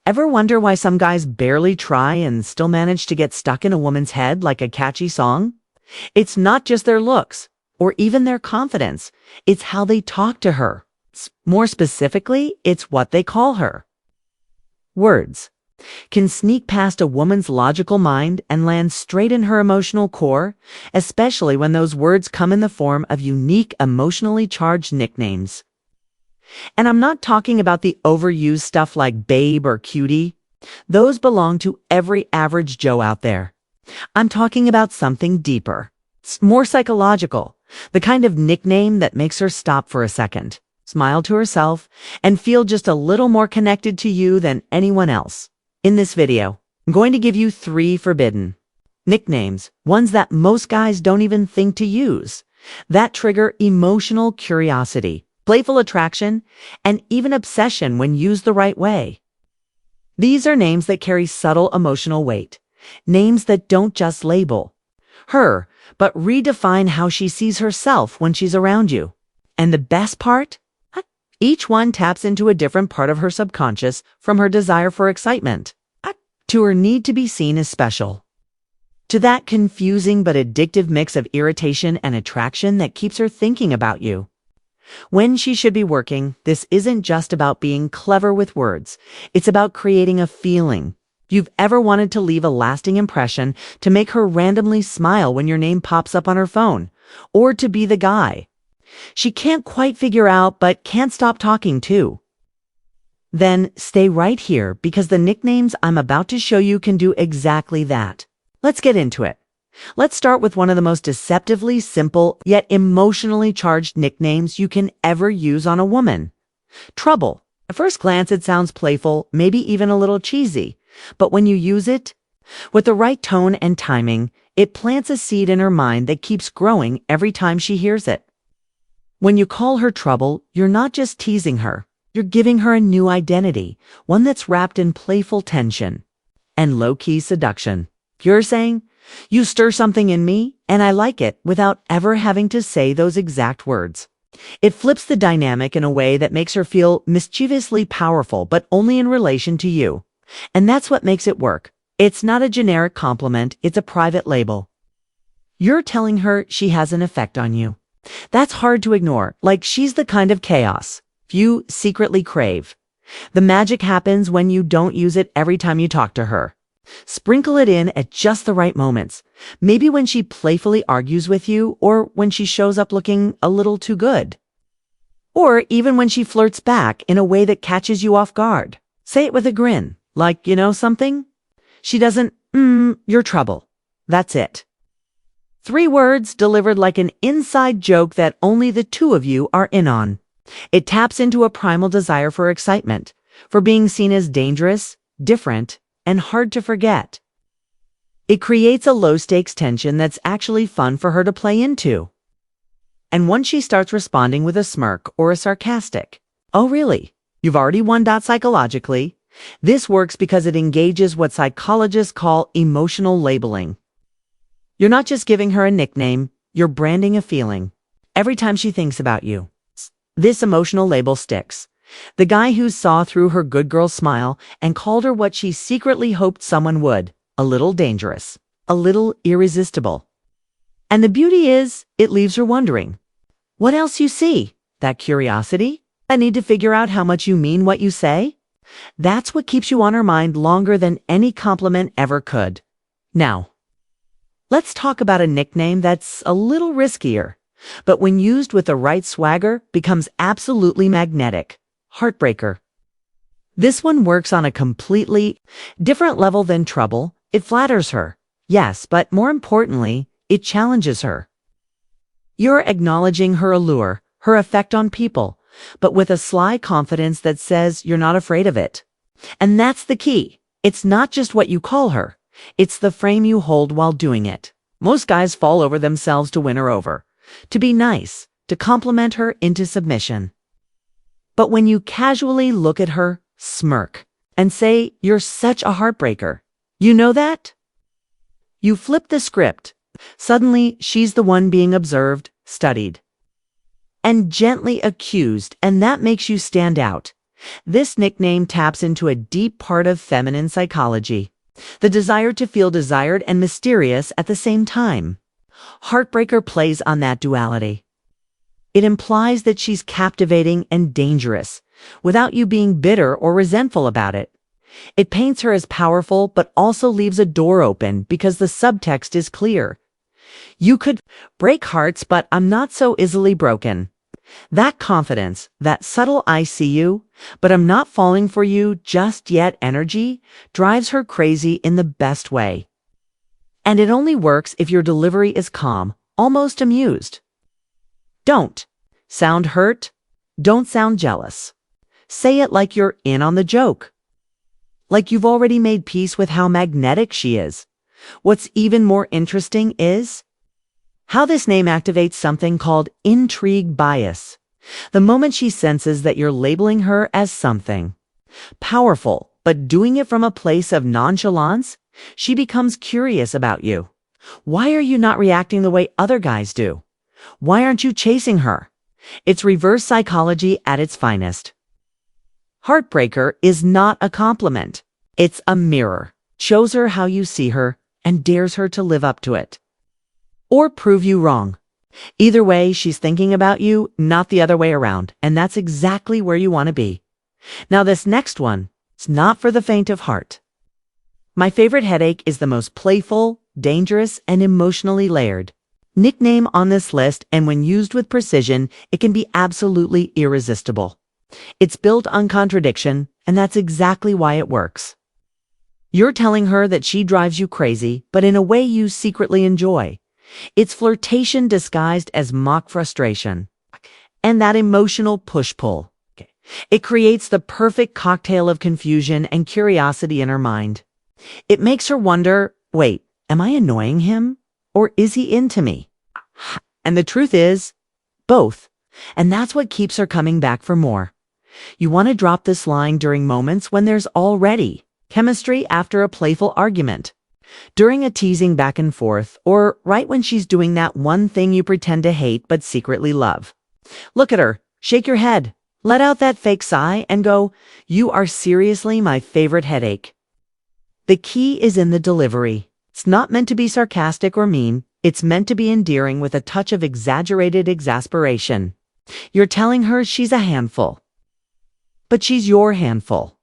Ever wonder why some guys barely try and still manage to get stuck in a woman's head like a catchy song? It's not just their looks or even their confidence. It's how they talk to her. More specifically, it's what they call her. Words can sneak past a woman's logical mind and land straight in her emotional core, especially when those words come in the form of unique, emotionally charged nicknames. And I'm not talking about the overused stuff like babe or cutie. Those belong to every average Joe out there. I'm talking about something deeper. It's more psychological, the kind of nickname that makes her stop for a second, smile to herself, and feel just a little more connected to you than anyone else. In this video, I'm going to give you 3 forbidden nicknames, ones that most guys don't even think to use, that trigger emotional curiosity, playful attraction, and even obsession when used the right way. These are names that carry subtle emotional weight, names that don't just label her, but redefine how she sees herself when she's around you. And the best part? Each one taps into a different part of her subconscious, from her desire for excitement to her need to be seen as special, to that confusing but addictive mix of irritation and attraction that keeps her thinking about you. When she should be working, this isn't just about being clever with words. It's about creating a feeling. You've ever wanted to leave a lasting impression, to make her randomly smile when your name pops up on her phone, or to be the guy she can't quite figure out but can't stop talking to. Then stay right here, because the nicknames I'm about to show you can do exactly that. Let's get into it. Let's start with one of the most deceptively simple yet emotionally charged nicknames you can ever use on a woman. Trouble. At first glance, it sounds playful, maybe even a little cheesy, but when you use it with the right tone and timing, it plants a seed in her mind that keeps growing every time she hears it. When you call her Trouble, you're not just teasing her. You're giving her a new identity, one that's wrapped in playful tension and low-key seduction. You're saying, you stir something in me, and I like it, without ever having to say those exact words. It flips the dynamic in a way that makes her feel mischievously powerful, but only in relation to you. And that's what makes it work. It's not a generic compliment, it's a private label. You're telling her she has an effect on you. That's hard to ignore, like she's the kind of chaos you secretly crave. The magic happens when you don't use it every time you talk to her. Sprinkle it in at just the right moments. Maybe when she playfully argues with you, or when she shows up looking a little too good. Or even when she flirts back in a way that catches you off guard. Say it with a grin, like, you know something? She doesn't, you're trouble. That's it. 3 words delivered like an inside joke that only the 2 of you are in on. It taps into a primal desire for excitement, for being seen as dangerous, different, and hard to forget. It creates a low-stakes tension that's actually fun for her to play into. And once she starts responding with a smirk or a sarcastic, "Oh really? You've already won." Psychologically, this works because it engages what psychologists call emotional labeling. You're not just giving her a nickname, you're branding a feeling. Every time she thinks about you, this emotional label sticks. The guy who saw through her good girl smile and called her what she secretly hoped someone would, a little dangerous, a little irresistible. And the beauty is, it leaves her wondering, what else you see? That curiosity? That need to figure out how much you mean what you say? That's what keeps you on her mind longer than any compliment ever could. Now, let's talk about a nickname that's a little riskier, but when used with the right swagger, becomes absolutely magnetic. Heartbreaker. This one works on a completely different level than Trouble. It flatters her, yes, but more importantly, it challenges her. You're acknowledging her allure, her effect on people, but with a sly confidence that says you're not afraid of it. And that's the key. It's not just what you call her. It's the frame you hold while doing it. Most guys fall over themselves to win her over, to be nice, to compliment her into submission. But when you casually look at her, smirk, and say, "You're such a heartbreaker," you know that? You flip the script. Suddenly, she's the one being observed, studied, and gently accused, and that makes you stand out. This nickname taps into a deep part of feminine psychology, the desire to feel desired and mysterious at the same time. Heartbreaker plays on that duality. It implies that she's captivating and dangerous, without you being bitter or resentful about it. It paints her as powerful, but also leaves a door open because the subtext is clear. You could break hearts, but I'm not so easily broken. That confidence, that subtle "I see you, but I'm not falling for you just yet" energy, drives her crazy in the best way. And it only works if your delivery is calm, almost amused. Don't sound hurt. Don't sound jealous. Say it like you're in on the joke. Like you've already made peace with how magnetic she is. What's even more interesting is how this name activates something called intrigue bias. The moment she senses that you're labeling her as something powerful, but doing it from a place of nonchalance, she becomes curious about you. Why are you not reacting the way other guys do? Why aren't you chasing her? It's reverse psychology at its finest. Heartbreaker is not a compliment. It's a mirror. Shows her how you see her and dares her to live up to it. Or prove you wrong. Either way, she's thinking about you, not the other way around, and that's exactly where you want to be. Now this next one, it's not for the faint of heart. My favorite headache is the most playful, dangerous, and emotionally layered nickname on this list, and when used with precision, it can be absolutely irresistible. It's built on contradiction, and that's exactly why it works. You're telling her that she drives you crazy, but in a way you secretly enjoy. It's flirtation disguised as mock frustration. And that emotional push-pull. It creates the perfect cocktail of confusion and curiosity in her mind. It makes her wonder, wait, am I annoying him? Or is he into me? And the truth is, both. And that's what keeps her coming back for more. You want to drop this line during moments when there's already chemistry after a playful argument, during a teasing back and forth, or right when she's doing that one thing you pretend to hate but secretly love. Look at her, shake your head, let out that fake sigh, and go, "You are seriously my favorite headache." The key is in the delivery. It's not meant to be sarcastic or mean. It's meant to be endearing with a touch of exaggerated exasperation. You're telling her she's a handful. But she's your handful.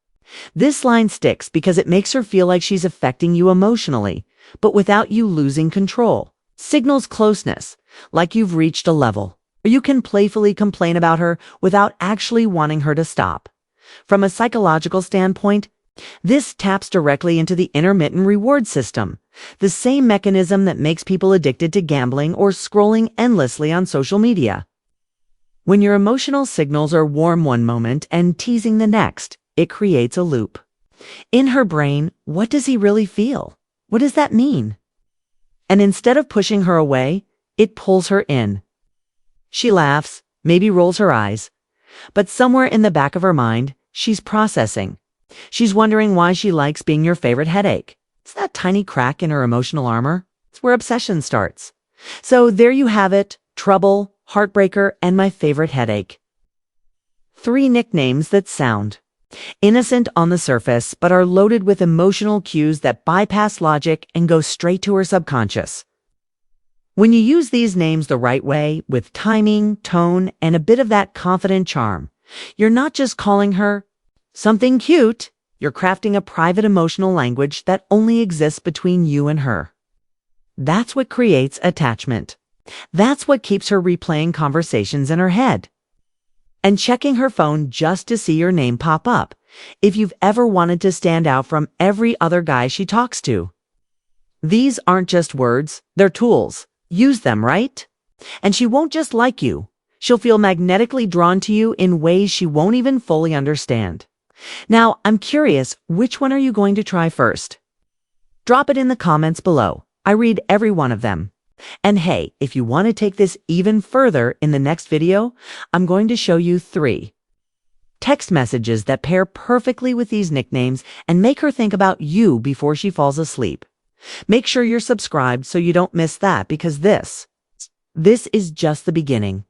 This line sticks because it makes her feel like she's affecting you emotionally, but without you losing control. Signals closeness, like you've reached a level, or you can playfully complain about her without actually wanting her to stop. From a psychological standpoint, this taps directly into the intermittent reward system, the same mechanism that makes people addicted to gambling or scrolling endlessly on social media. When your emotional signals are warm one moment and teasing the next, it creates a loop. In her brain, what does he really feel? What does that mean? And instead of pushing her away, it pulls her in. She laughs, maybe rolls her eyes, but somewhere in the back of her mind, she's processing. She's wondering why she likes being your favorite headache. It's that tiny crack in her emotional armor. It's where obsession starts. So there you have it, Trouble, Heartbreaker, and my favorite headache. 3 nicknames that sound innocent on the surface, but are loaded with emotional cues that bypass logic and go straight to her subconscious. When you use these names the right way, with timing, tone, and a bit of that confident charm, you're not just calling her something cute, you're crafting a private emotional language that only exists between you and her. That's what creates attachment. That's what keeps her replaying conversations in her head and checking her phone just to see your name pop up, if you've ever wanted to stand out from every other guy she talks to. These aren't just words, they're tools. Use them, right? And she won't just like you. She'll feel magnetically drawn to you in ways she won't even fully understand. Now, I'm curious, which one are you going to try first? Drop it in the comments below. I read every one of them. And hey, if you want to take this even further in the next video, I'm going to show you 3 text messages that pair perfectly with these nicknames and make her think about you before she falls asleep. Make sure you're subscribed so you don't miss that, because this is just the beginning.